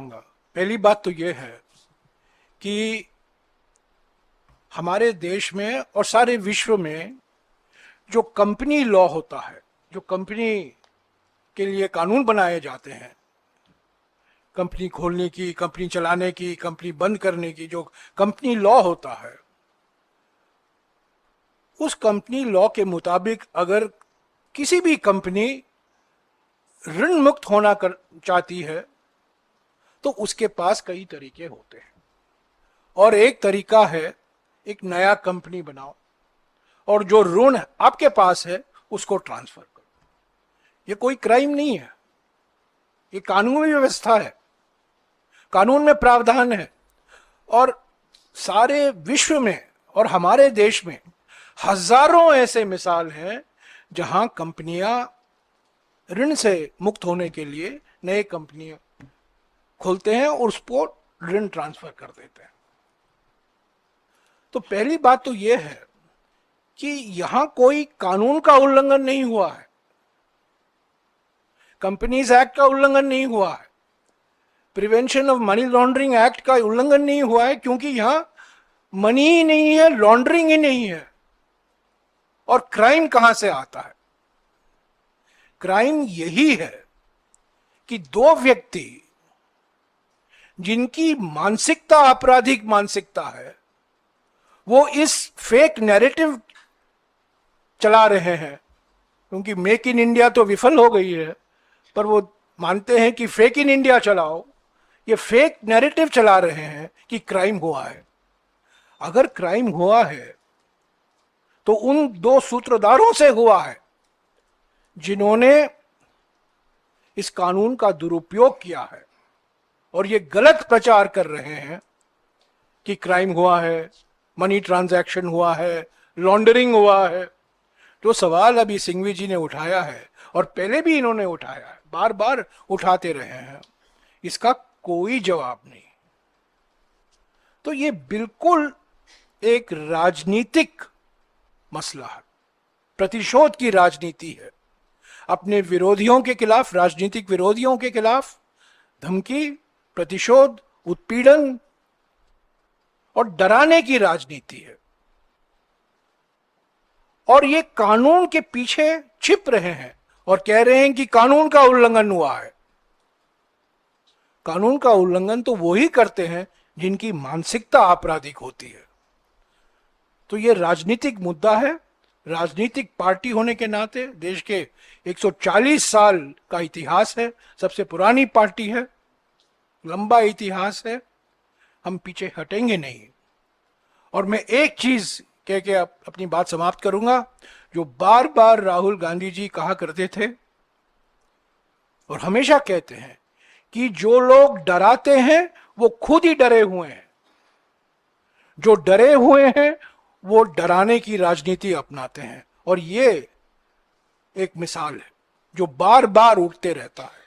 चाहूँगा। पहली बात तो ये है कि हमारे देश में और सारे विश्व में जो कंपनी लॉ होता है, जो कंपनी के लिए कानून बनाए जाते हैं, कंपनी खोलने की, कंपनी चलाने की, कंपनी बंद करने की, जो कंपनी लॉ होता है, उस कंपनी लॉ के मुताबिक अगर किसी भी कंपनी ऋण मुक्त होना चाहती है तो उसके पास कई तरीके होते हैं। और एक तरीका है एक नया कंपनी बनाओ और जो ऋण आपके पास है उसको ट्रांसफर करो। ये कोई क्राइम नहीं है, ये कानूनी व्यवस्था है, कानून में प्रावधान है। और सारे विश्व में और हमारे देश में हजारों ऐसे मिसाल हैं जहां कंपनियां ऋण से मुक्त होने के लिए नए कंपनियां खोलते हैं और उसको ऋण ट्रांसफर कर देते हैं। तो पहली बात तो यह है कि यहां कोई कानून का उल्लंघन नहीं हुआ है, कंपनीज एक्ट का उल्लंघन नहीं हुआ है, prevention of money laundering act का उल्लंघन नहीं हुआ है, क्योंकि यहां मनी ही नहीं है, लॉन्ड्रिंग ही नहीं है। और क्राइम कहां से आता है? क्राइम यही है कि दो व्यक्ति जिनकी मानसिकता आपराधिक मानसिकता है, वो इस फेक नैरेटिव चला रहे हैं, क्योंकि मेक इन इंडिया तो विफल हो गई है, पर वो मानते हैं कि फेक इन इंडिया चलाओ। ये फेक नैरेटिव चला रहे हैं कि क्राइम हुआ है। अगर क्राइम हुआ है तो उन दो सूत्रधारों से हुआ है जिन्होंने इस कानून का दुरुपयोग किया है और ये गलत प्रचार कर रहे हैं कि क्राइम हुआ है, मनी ट्रांजैक्शन हुआ है, लॉन्ड्रिंग हुआ है। जो सवाल अभी सिंघवी जी ने उठाया है और पहले भी इन्होंने उठाया है, बार बार उठाते रहे हैं, इसका कोई जवाब नहीं। तो ये बिल्कुल एक राजनीतिक मसला है, प्रतिशोध की राजनीति है। अपने विरोधियों के खिलाफ, राजनीतिक विरोधियों के खिलाफ धमकी, प्रतिशोध, उत्पीड़न और डराने की राजनीति है। और ये कानून के पीछे छिप रहे हैं और कह रहे हैं कि कानून का उल्लंघन हुआ है। कानून का उल्लंघन तो वो ही करते हैं जिनकी मानसिकता आपराधिक होती है। तो ये राजनीतिक मुद्दा है। राजनीतिक पार्टी होने के नाते देश के 140 साल का इतिहास है, सबसे पुरानी पार्टी है, लंबा इतिहास है, हम पीछे हटेंगे नहीं। और मैं एक चीज कह के अपनी बात समाप्त करूंगा, जो बार बार राहुल गांधी जी कहा करते थे और हमेशा कहते हैं कि जो लोग डराते हैं वो खुद ही डरे हुए हैं, जो डरे हुए हैं वो डराने की राजनीति अपनाते हैं। और ये एक मिसाल है जो बार बार उठते रहता है।